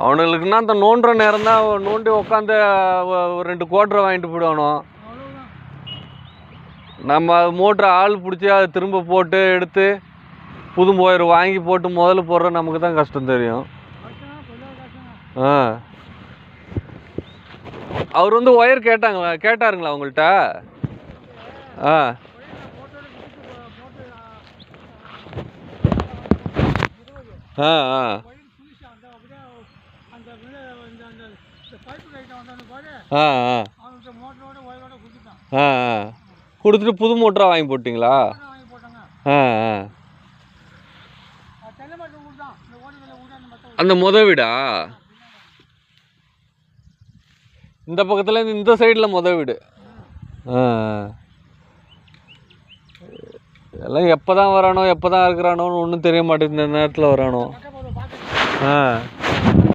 அவனுங்களுக்குன்னா அந்த நோண்டுற நேரம் தான் நோண்டி உட்காந்து 2 குவார்டரை வாங்கிட்டு போயிடணும். நம்ம மோட்ரு ஆள் பிடிச்சி அதை திரும்ப போட்டு எடுத்து புது ஒயர் வாங்கி போட்டு முதல்ல போடுற நமக்கு தான் கஷ்டம் தெரியும். அவர் வந்து ஒயர் கேட்டாருங்களா உங்கள்கிட்ட? ஆ ஆ ஆ ஆ ஆ ஆ கொடுத்துட்டு புது மோட்டராக வாங்கி போட்டிங்களா? ஆ ஆ அந்த வீடா? இந்த பக்கத்தில் இந்த சைடில் வீடு. ஆ எல்லாம் எப்போ தான் வரானோ எப்போ தான் இருக்கிறானோன்னு ஒன்றும் தெரிய மாட்டேங்குது. இந்த நேரத்தில் வரானோ. ஆ